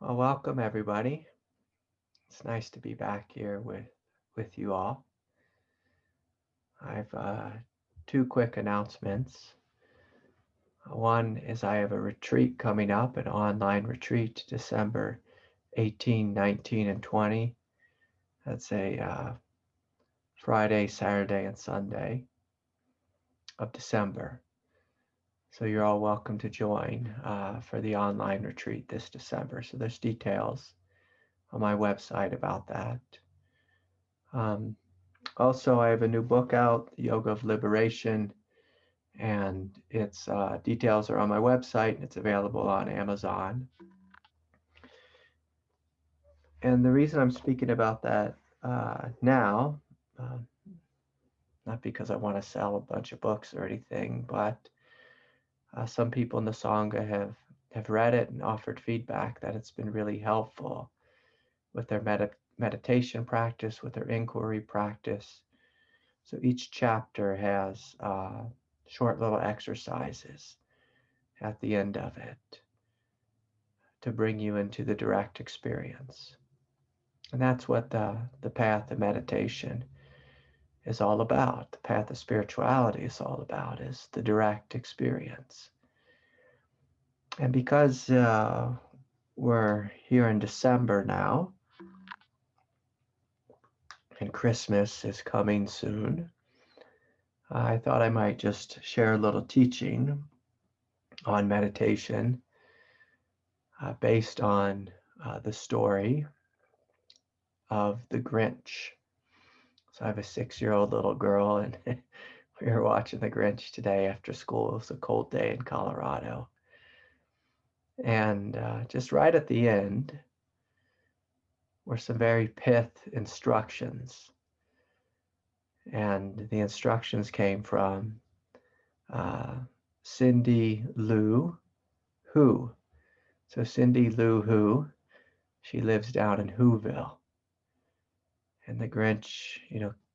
Well, welcome everybody. It's nice to be back here with you all. I've two quick announcements. One is I have a retreat coming up, an online retreat, December 18, 19, and 20. That's a Friday, Saturday, and Sunday of December. So you're all welcome to join for the online retreat this December. So there's details on my website about that. Um, Also, I have a new book out, The Yoga of Liberation, and its details are on my website. It's available on Amazon. And the reason I'm speaking about that now, uh, not because I want to sell a bunch of books or anything, but some people in the Sangha have read it and offered feedback that it's been really helpful with their meditation practice, with their inquiry practice. So each chapter has short little exercises at the end of it to bring you into the direct experience. And that's what the path of meditation is all about. The path of spirituality is all about, is the direct experience. And because we're here in December now, and Christmas is coming soon, I thought I might just share a little teaching on meditation based on the story of the Grinch. So I have a 6-year-old little girl, and we were watching the Grinch today after school. It was a cold day in Colorado. And just right at the end were some very pith instructions. And the instructions came from uh, Cindy Lou Who. So Cindy Lou Who, she lives down in Whoville. And the Grinch,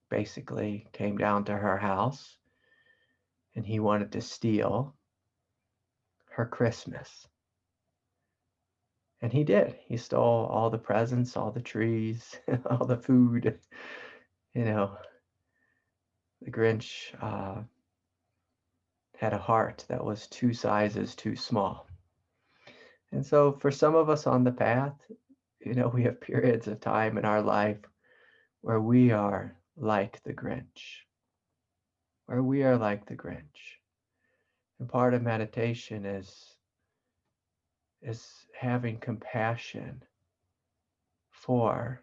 basically came down to her house and he wanted to steal her Christmas. And he did. He stole all the presents, all the trees, all the food. You know, the Grinch had a heart that was 2 sizes too small. And so for some of us on the path, we have periods of time in our life where we are like the Grinch, where we are like the Grinch. And part of meditation is having compassion for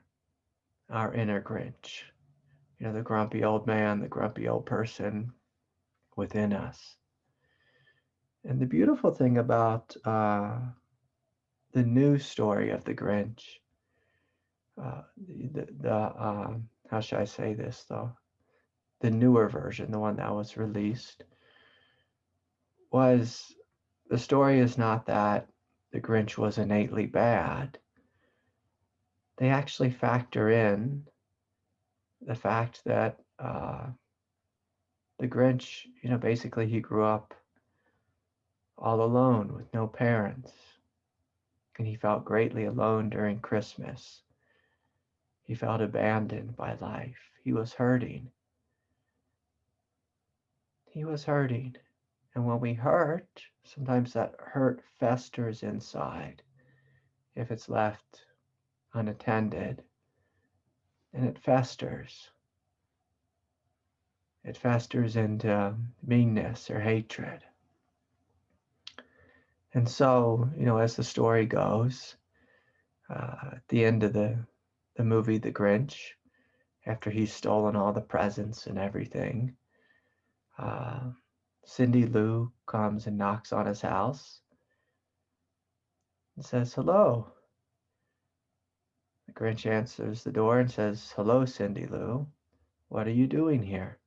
our inner Grinch, the grumpy old man, the grumpy old person within us. And the beautiful thing about the new story of the Grinch, how should I say this though? The newer version, the one that was released, was the story is not that the Grinch was innately bad. They actually factor in the fact that the Grinch, basically he grew up all alone with no parents. And he felt greatly alone during Christmas. He felt abandoned by life. He was hurting. He was hurting. And when we hurt, sometimes that hurt festers inside if it's left unattended. And it festers. It festers into meanness or hatred. And so, as the story goes, at the end of the movie The Grinch, after he's stolen all the presents and everything, Cindy Lou comes and knocks on his house and says, "Hello." The Grinch answers the door and says, "Hello, Cindy Lou. What are you doing here?"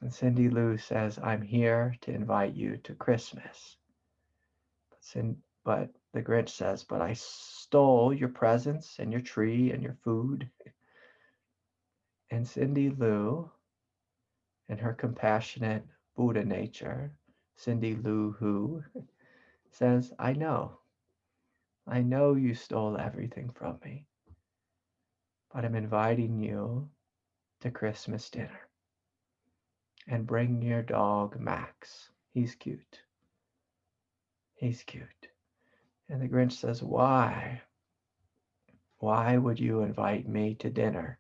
And Cindy Lou says, "I'm here to invite you to Christmas." But the Grinch says, "But I stole your presents and your tree and your food." And Cindy Lou, in her compassionate Buddha nature, Cindy Lou Who, says, "I know. I know you stole everything from me, but I'm inviting you to Christmas dinner. And bring your dog Max. He's cute. He's cute. And the Grinch says, why? Why would you invite me to dinner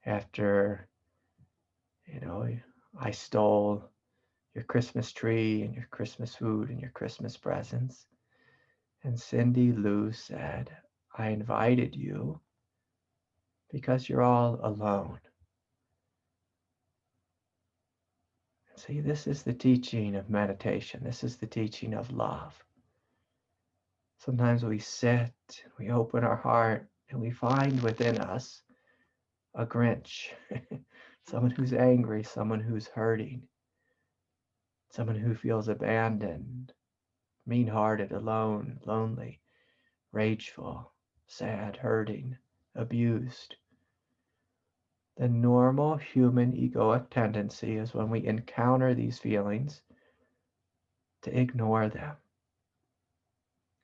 after, I stole your Christmas tree and your Christmas food and your Christmas presents? And Cindy Lou said, I invited you because you're all alone. See, this is the teaching of meditation. This is the teaching of love. Sometimes we sit, we open our heart, and we find within us a Grinch, someone who's angry, someone who's hurting, someone who feels abandoned, mean-hearted, alone, lonely, rageful, sad, hurting, abused. The normal human egoic tendency is when we encounter these feelings to ignore them.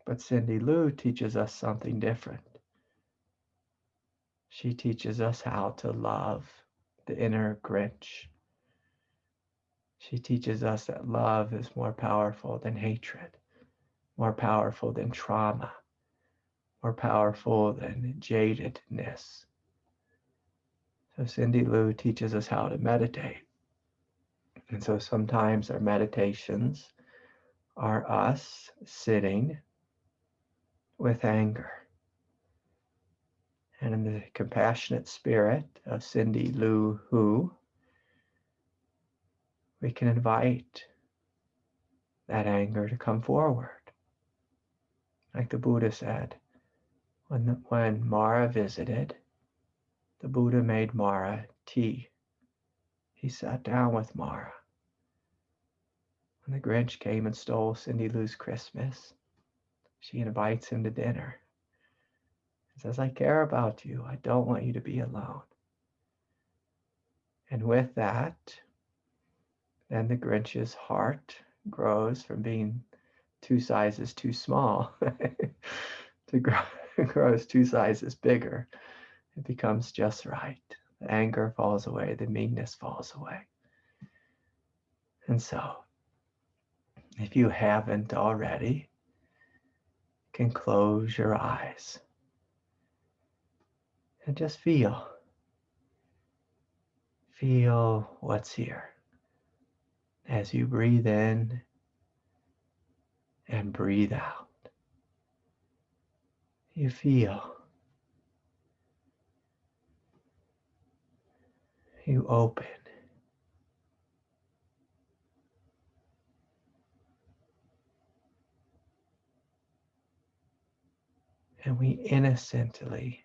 But Cindy Lou teaches us something different. She teaches us how to love the inner Grinch. She teaches us that love is more powerful than hatred, more powerful than trauma, more powerful than jadedness. So Cindy Lou teaches us how to meditate. And so sometimes our meditations are us sitting with anger. And in the compassionate spirit of Cindy Lou Who, we can invite that anger to come forward. Like the Buddha said, when Mara visited, the Buddha made Mara tea. He sat down with Mara. When the Grinch came and stole Cindy Lou's Christmas, she invites him to dinner and says, I care about you. I don't want you to be alone. And with that, then the Grinch's heart grows from being 2 sizes too small to grows 2 sizes bigger. It becomes just right. The anger falls away. The meanness falls away. And so, if you haven't already, you can close your eyes and just feel. Feel what's here. As you breathe in and breathe out, you feel. You open. And we innocently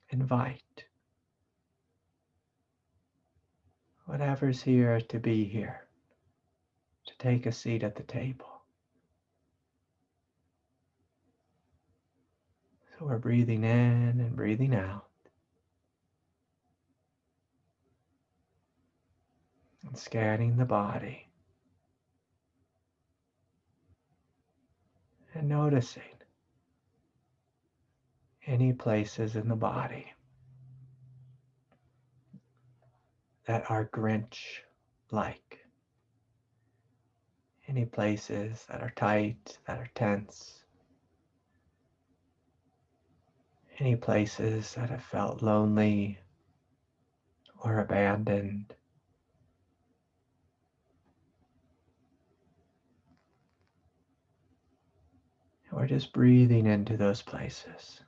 invite whatever's here to be here, to take a seat at the table. So we're breathing in and breathing out. And scanning the body. And noticing any places in the body that are Grinch-like. Any places that are tight, that are tense. Any places that have felt lonely or abandoned. And we're just breathing into those places.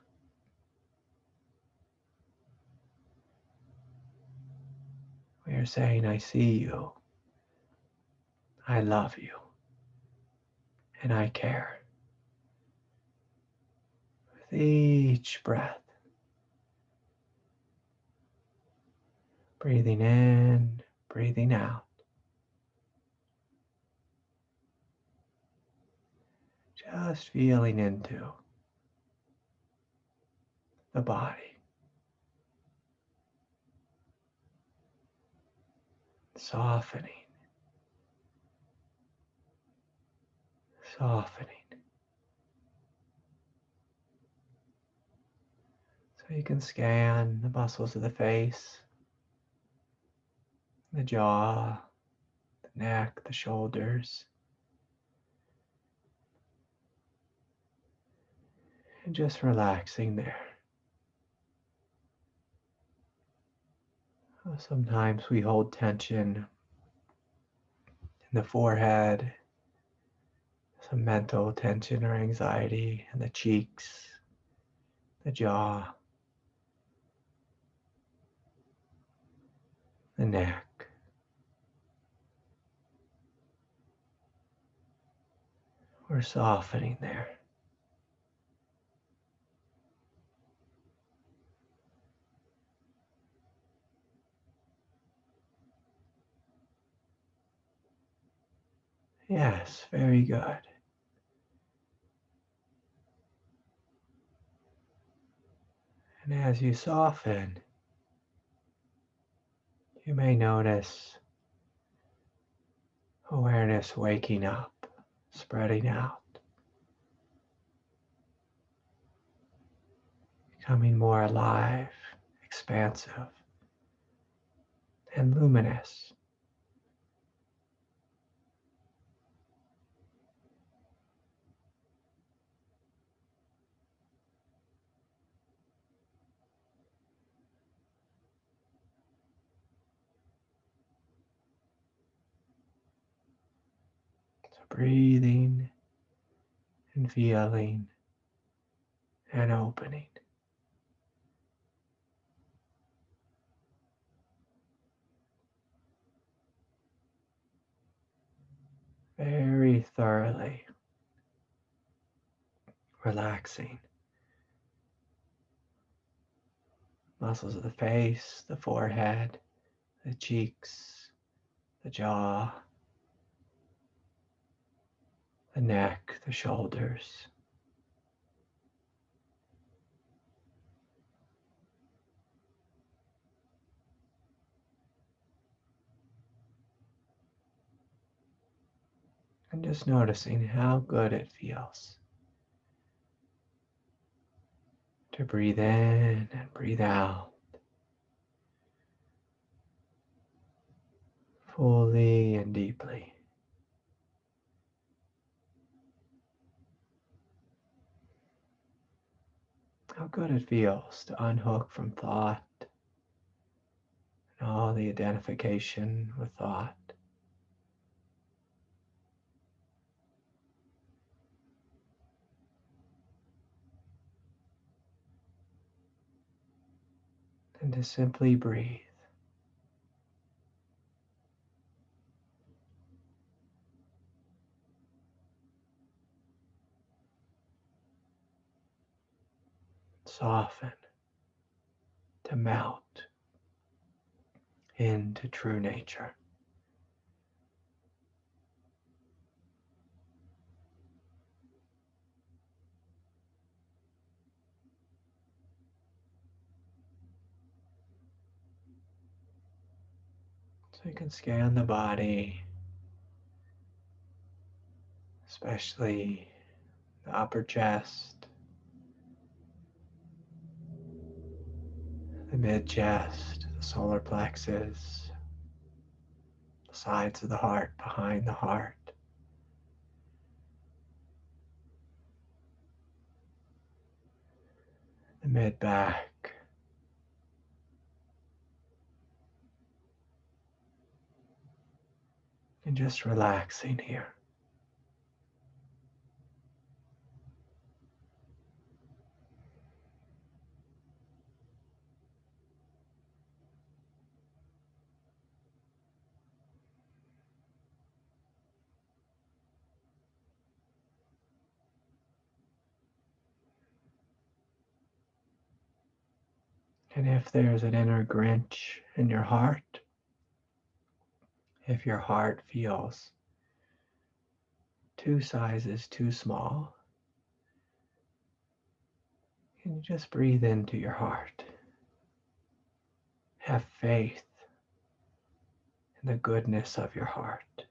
We are saying, I see you. I love you. And I care. With each breath, breathing in, breathing out. Just feeling into the body. Softening. Softening. So you can scan the muscles of the face, the jaw, the neck, the shoulders, and just relaxing there. Sometimes we hold tension in the forehead, some mental tension or anxiety in the cheeks, the jaw, the neck. We're softening there. Yes, very good. And as you soften, you may notice awareness waking up, spreading out, becoming more alive, expansive, and luminous. So breathing and feeling and opening. Very thoroughly relaxing. Muscles of the face, the forehead, the cheeks, the jaw, the neck, the shoulders. And just noticing how good it feels to breathe in and breathe out fully and deeply. How good it feels to unhook from thought and all the identification with thought. And to simply breathe. Soften to melt into true nature. So you can scan the body, especially the upper chest, the mid chest, the solar plexus, the sides of the heart, behind the heart, the mid back, and just relaxing here. And if there's an inner Grinch in your heart, if your heart feels 2 sizes too small, can you just breathe into your heart? Have faith in the goodness of your heart.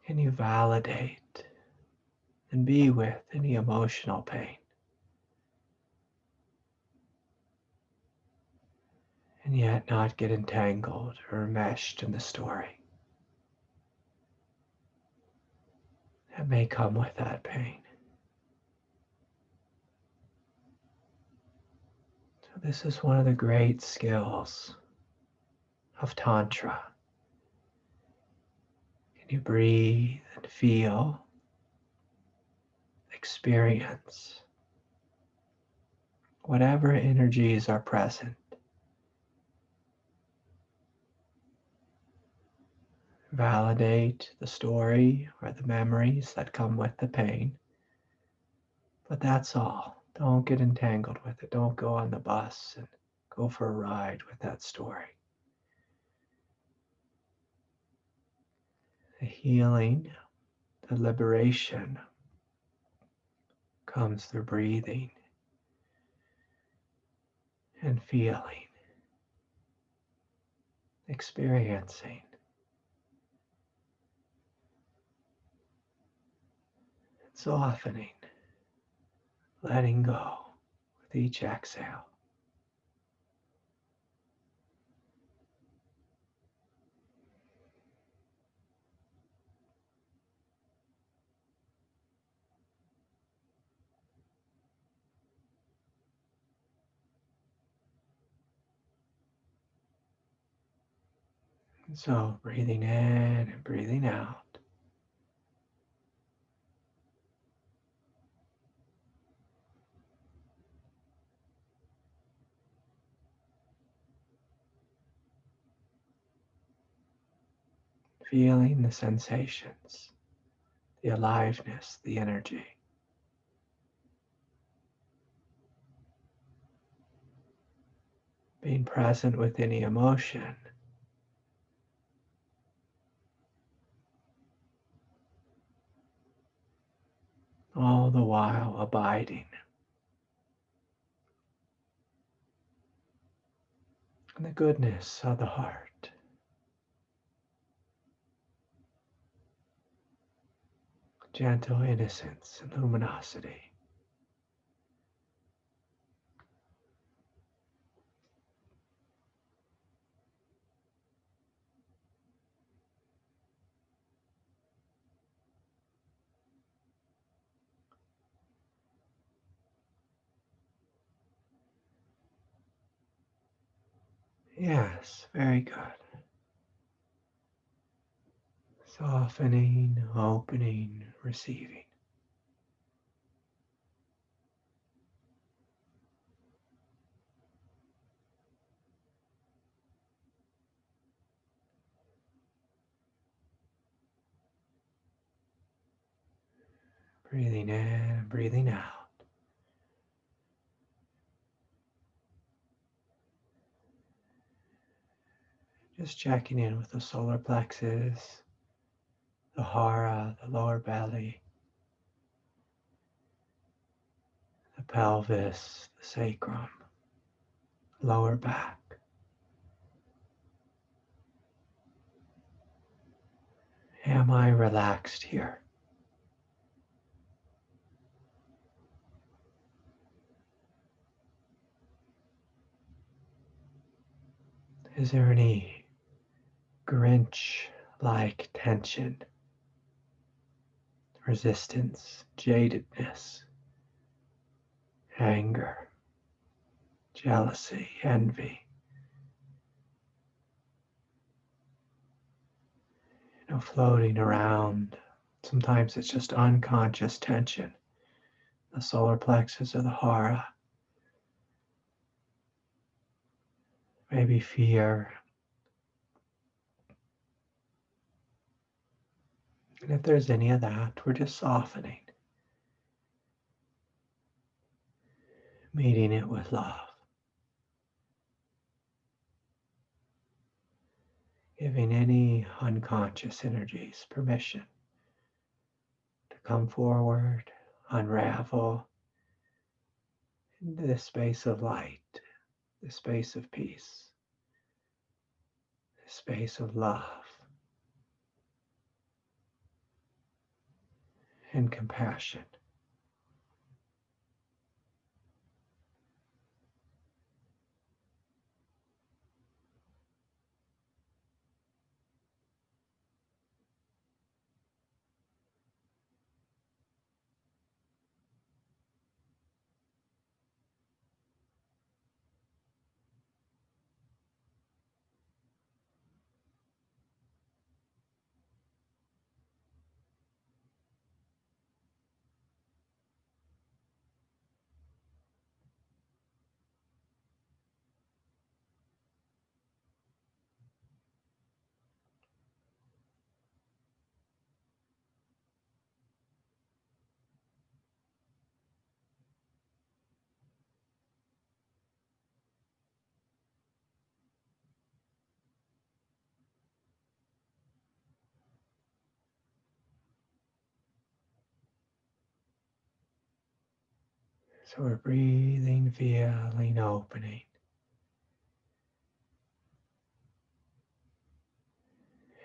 Can you validate and be with any emotional pain. And yet not get entangled or enmeshed in the story that may come with that pain. So this is one of the great skills of Tantra. Can you breathe and feel, experience whatever energies are present? Validate the story or the memories that come with the pain. But that's all. Don't get entangled with it. Don't go on the bus and go for a ride with that story. The healing, the liberation comes through breathing and feeling, experiencing. Softening, letting go with each exhale. And so breathing in and breathing out. Feeling the sensations, the aliveness, the energy. Being present with any emotion. All the while abiding in the goodness of the heart. Gentle innocence and luminosity. Yes, very good. Softening, opening, receiving. Breathing in, breathing out. Just checking in with the solar plexus, the hara, the lower belly, the pelvis, the sacrum, lower back. Am I relaxed here? Is there any Grinch-like tension, resistance, jadedness, anger, jealousy, envy? Floating around. Sometimes it's just unconscious tension. The solar plexus or the hara. Maybe fear. And if there's any of that, we're just softening. Meeting it with love. Giving any unconscious energies permission to come forward, unravel into this space of light, this space of peace, this space of love. and compassion. So we're breathing, feeling, opening,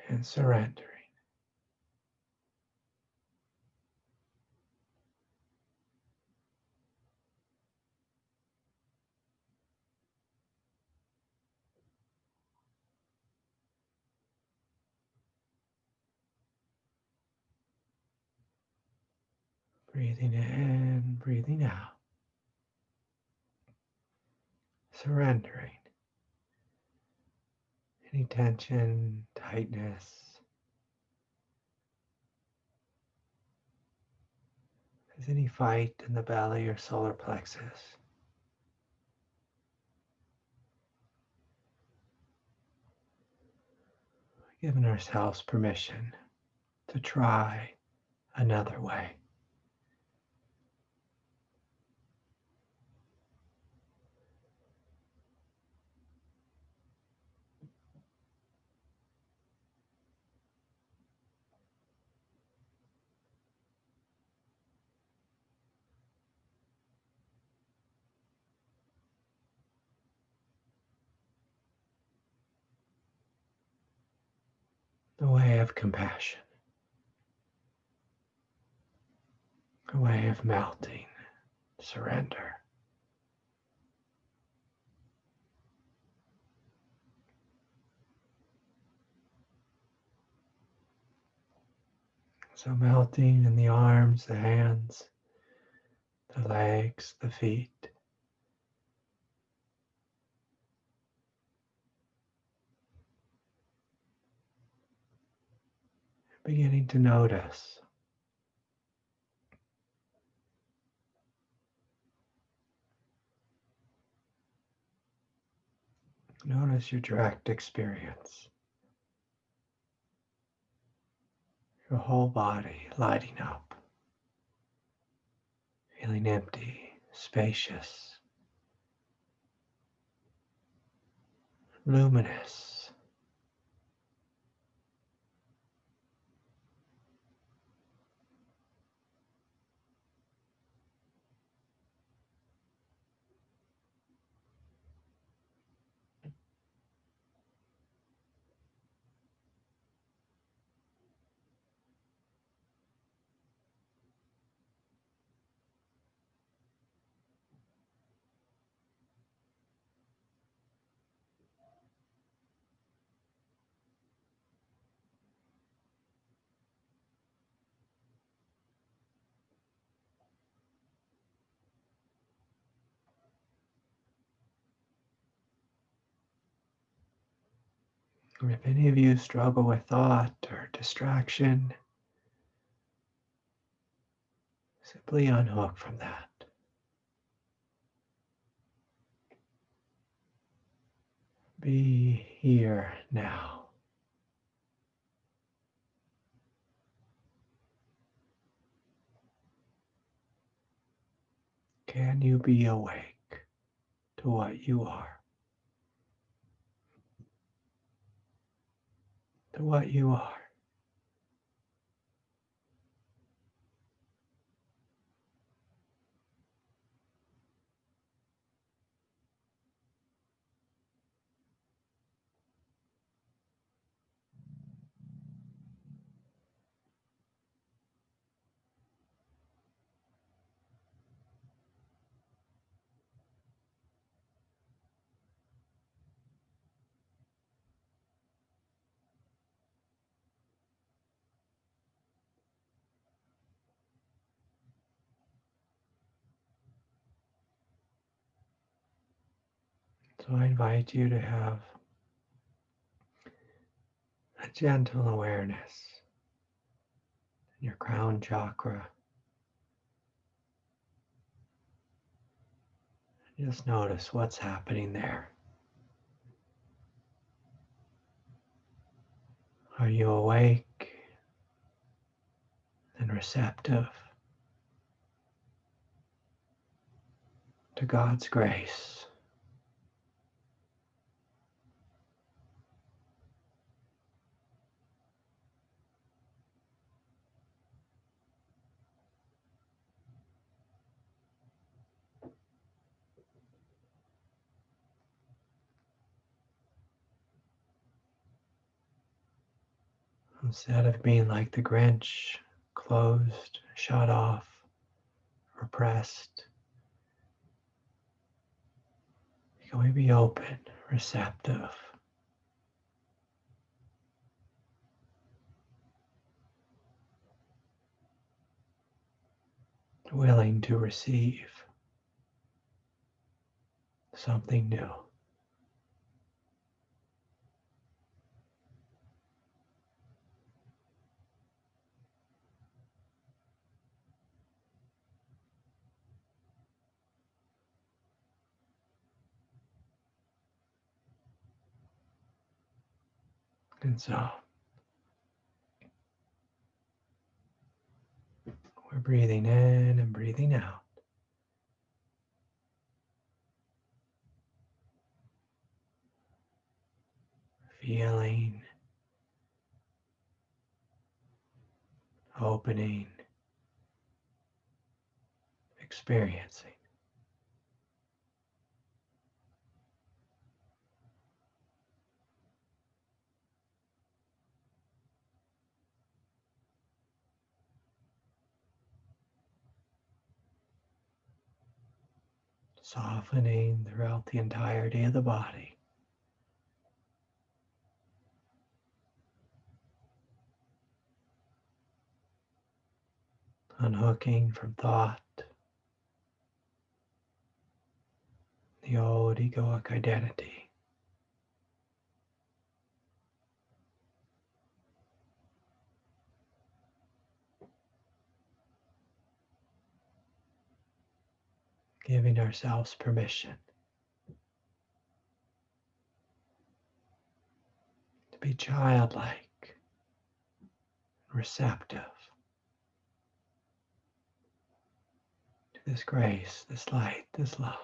and surrendering. Breathing in, breathing out. Surrendering any tension, tightness, if there's any fight in the belly or solar plexus. Giving ourselves permission to try another way. The way of compassion. A way of melting, surrender. So melting in the arms, the hands, the legs, the feet. Beginning to notice. Notice your direct experience. Your whole body lighting up. Feeling empty, spacious, luminous. Or if any of you struggle with thought or distraction, simply unhook from that. Be here now. Can you be awake to what you are? To what you are. So I invite you to have a gentle awareness in your crown chakra. Just notice what's happening there. Are you awake and receptive to God's grace? Instead of being like the Grinch, closed, shut off, repressed, can we be open, receptive, willing to receive something new? And so we're breathing in and breathing out. Feeling, opening, experiencing. Softening throughout the entirety of the body. Unhooking from thought, the old egoic identity. Giving ourselves permission to be childlike, receptive to this grace, this light, this love.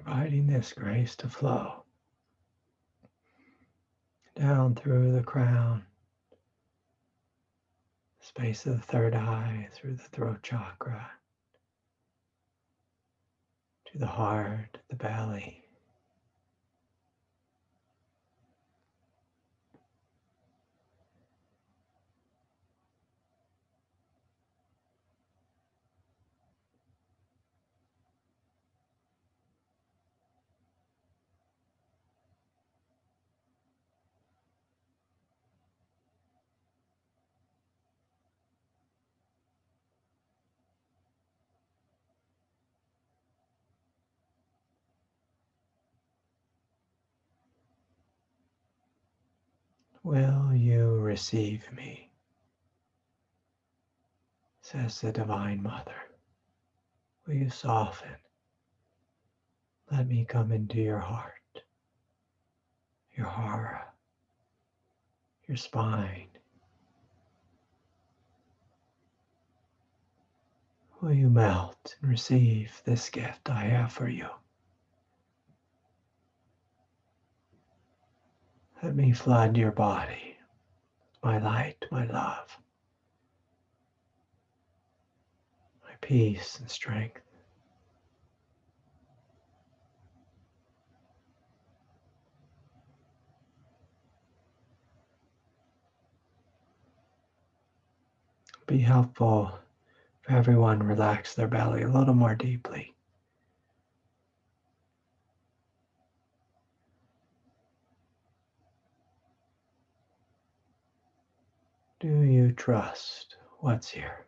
Inviting this grace to flow down through the crown, space of the third eye, through the throat chakra, to the heart, the belly. Will you receive me? Says the Divine Mother. Will you soften? Let me come into your heart, your hara, your spine, Will you melt and receive this gift I have for you? Let me flood your body with my light, my love, my peace and strength. Be helpful if everyone relax their belly a little more deeply. Do you trust what's here?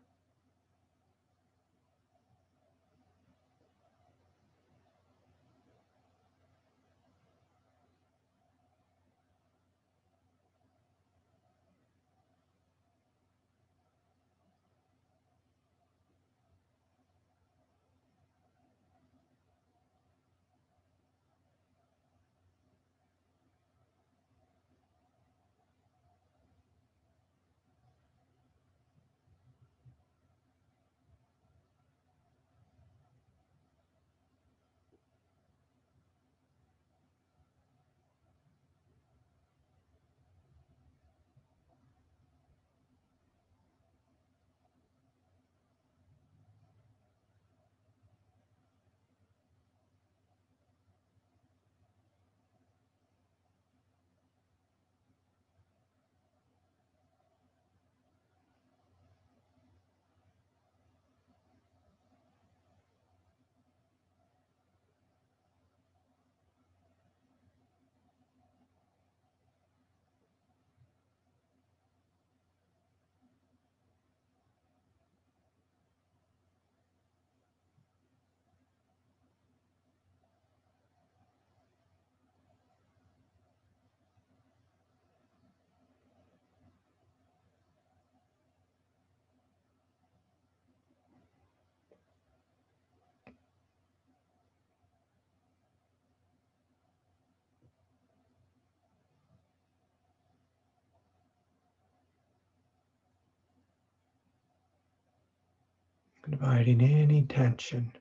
Inviting any tension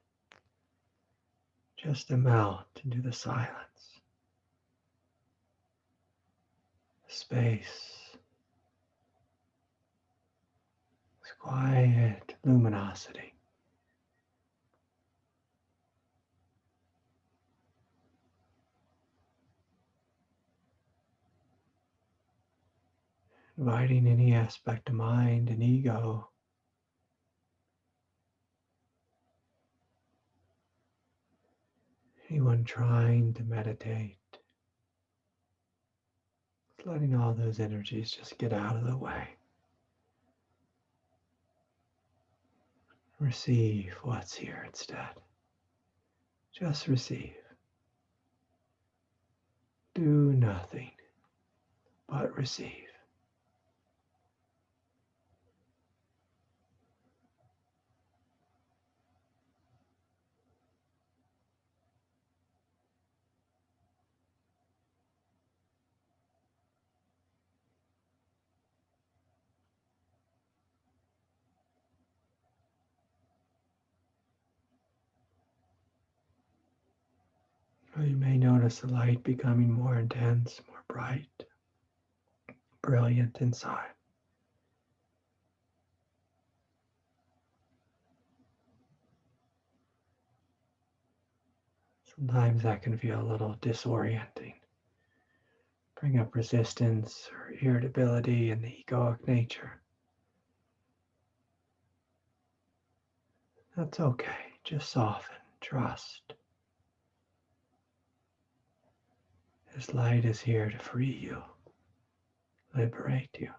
just to melt into the silence, the space, this quiet luminosity. Inviting any aspect of mind and ego anyone trying to meditate, letting all those energies just get out of the way. Receive what's here instead. Just receive. Do nothing but receive. Or you may notice the light becoming more intense, more bright, brilliant inside. Sometimes that can feel a little disorienting, bring up resistance or irritability in the egoic nature. That's okay. Just soften, trust. This light is here to free you, liberate you.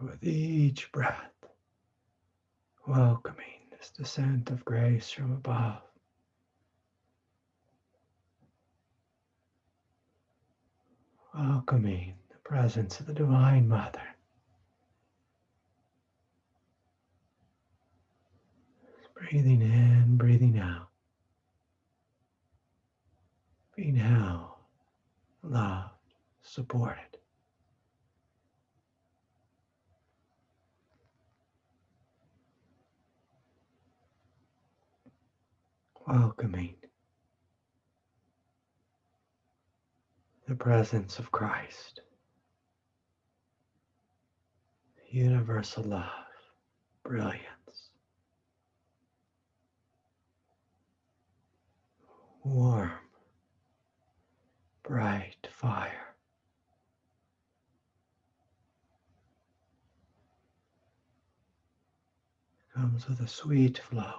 With each breath, welcoming this descent of grace from above. Welcoming the presence of the Divine Mother. Breathing in, breathing out. Being held, loved, supported. Welcoming the presence of Christ. Universal love, brilliance. Warm, bright fire. Comes with a sweet flow.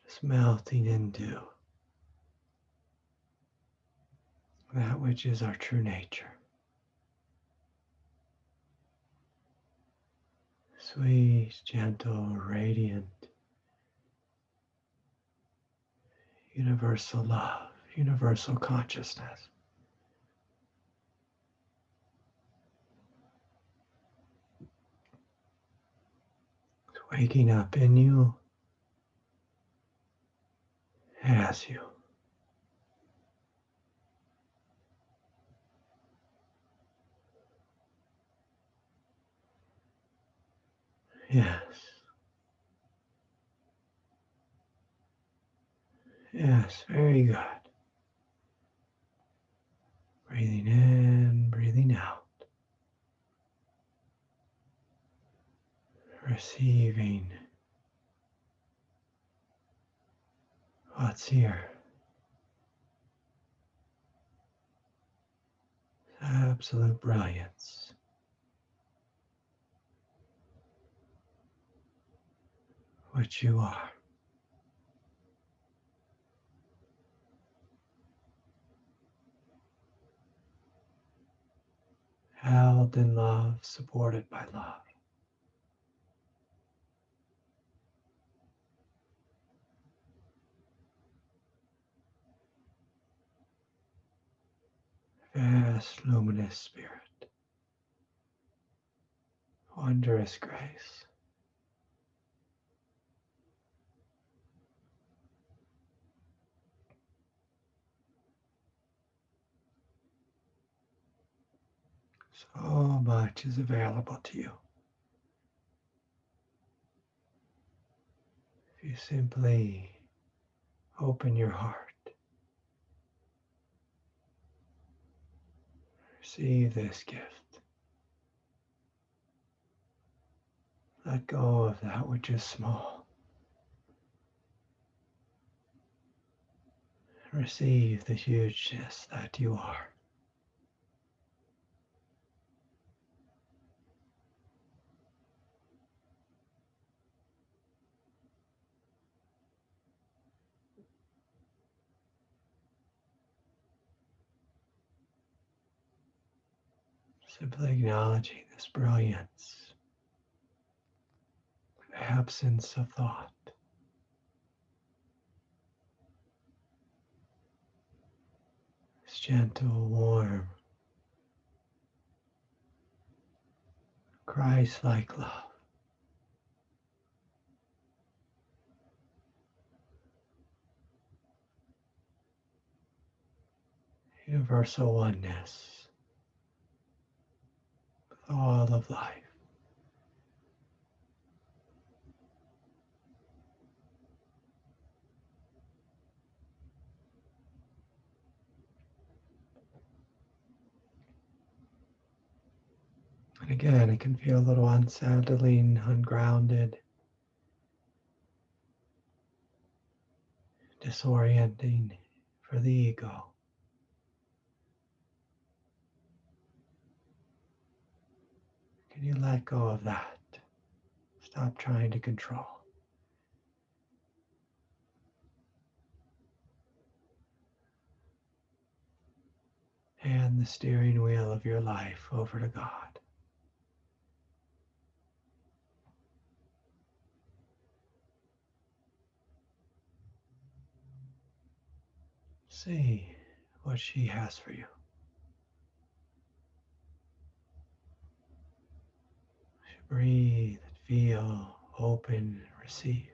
Just melting into that which is our true nature. Sweet, gentle, radiant, universal love, universal consciousness. It's waking up in you, as you. Yes. Yes, very good. Breathing in, breathing out. Receiving what's here. Absolute brilliance. Which you are. Held in love, supported by love. Vast, luminous spirit. Wondrous grace. So much is available to you. If you simply open your heart, receive this gift. Let go of that which is small. Receive the hugeness that you are. Simply acknowledging this brilliance, absence of thought. This gentle, warm, Christ-like love. Universal oneness with all of life. And again, it can feel a little unsettling, ungrounded, disorienting for the ego. Can you let go of that? Stop trying to control. Hand the steering wheel of your life over to God. See what she has for you. Breathe and feel, open and receive.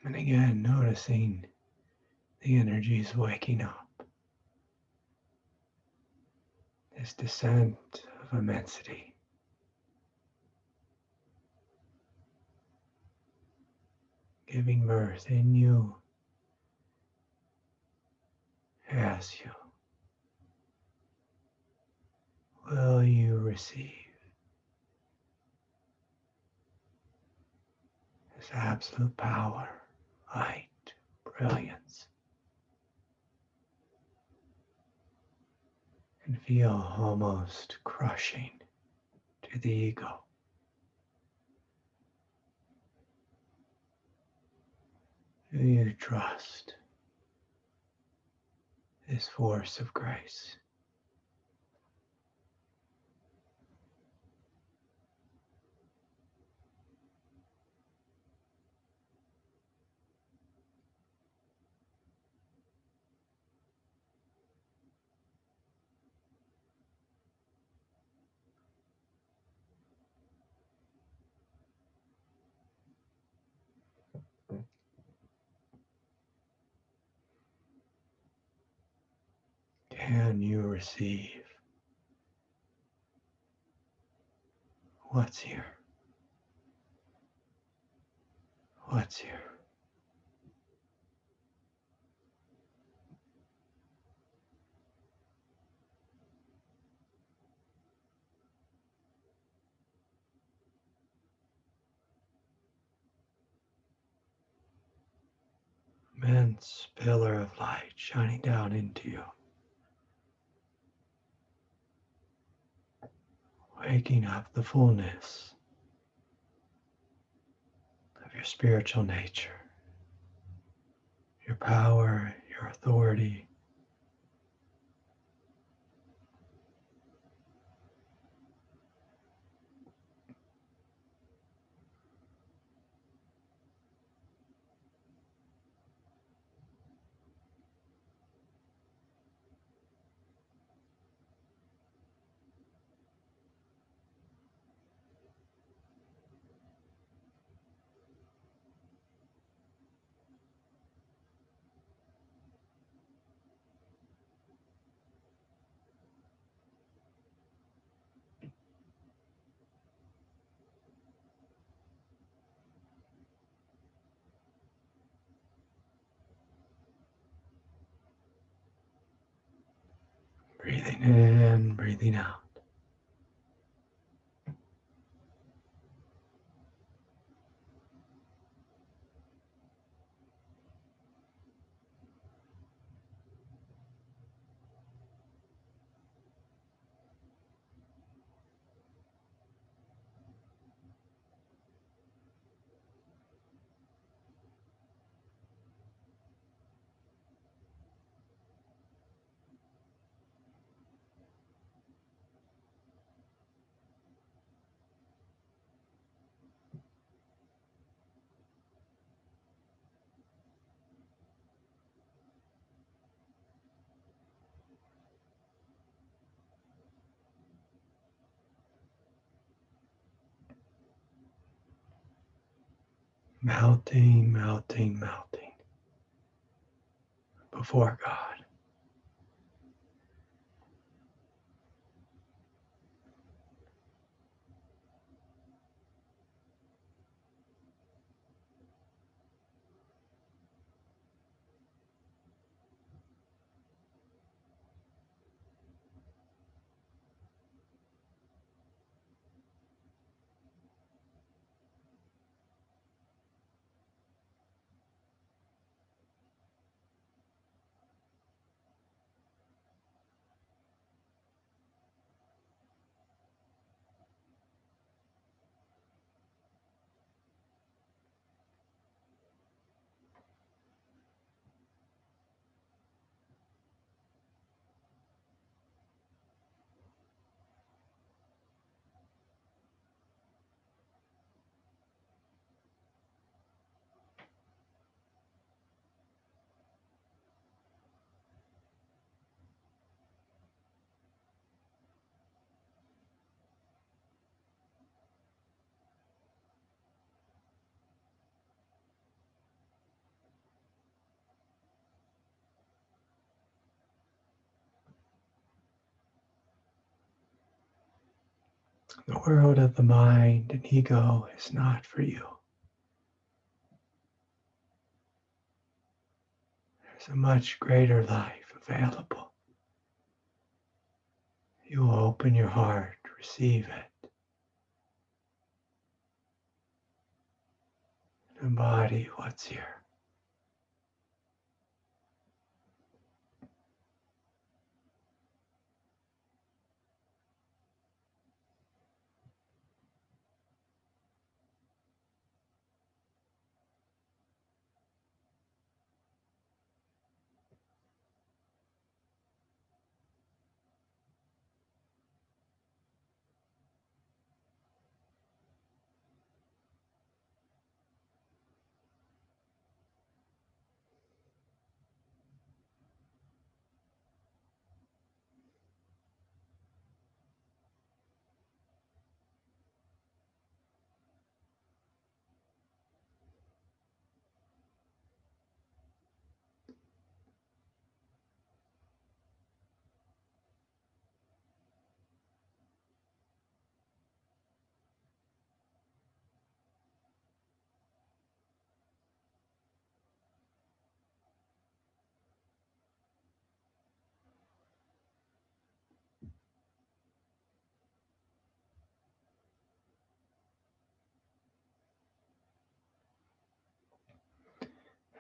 And again, noticing the energies waking up. This descent of immensity. Giving birth in you, as you. Will you receive? this absolute power, light, brilliance, can feel almost crushing to the ego. Do you trust this force of grace? Can you receive what's here? What's here? Immense pillar of light shining down into you, waking up the fullness of your spiritual nature, your power, your authority. Breathing in, breathing out. Melting, melting, melting before God. The world of the mind and ego is not for you. There's a much greater life available. You will open your heart to receive it. embody what's here.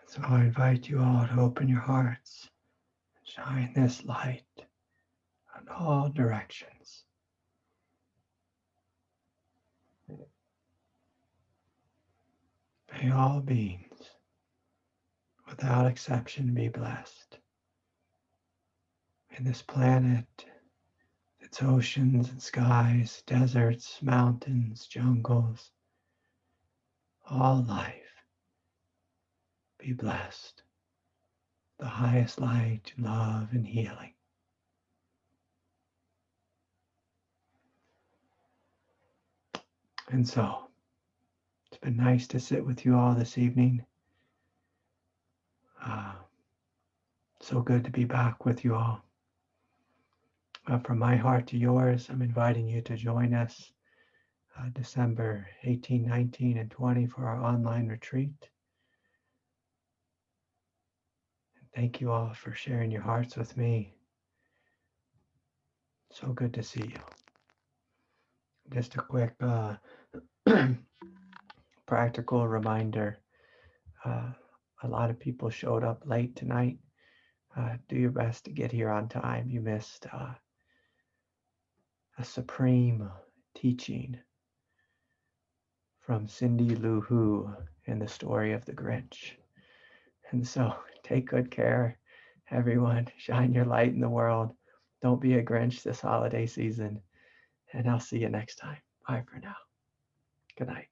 So I invite you all to open your hearts and shine this light in all directions. May all beings, without exception, be blessed. May this planet, its oceans and skies, deserts, mountains, jungles, all life be blessed. The highest light, love, and healing. And so, it's been nice to sit with you all this evening. So good to be back with you all. From my heart to yours, I'm inviting you to join us December 18, 19, and 20 for our online retreat. And thank you all for sharing your hearts with me. So good to see you. Just a quick practical reminder. A lot of people showed up late tonight. Do your best to get here on time. You missed a supreme teaching from Cindy Lou Who in the story of the Grinch. And so take good care, everyone. Shine your light in the world. Don't be a Grinch this holiday season. And I'll see you next time. Bye for now. Good night.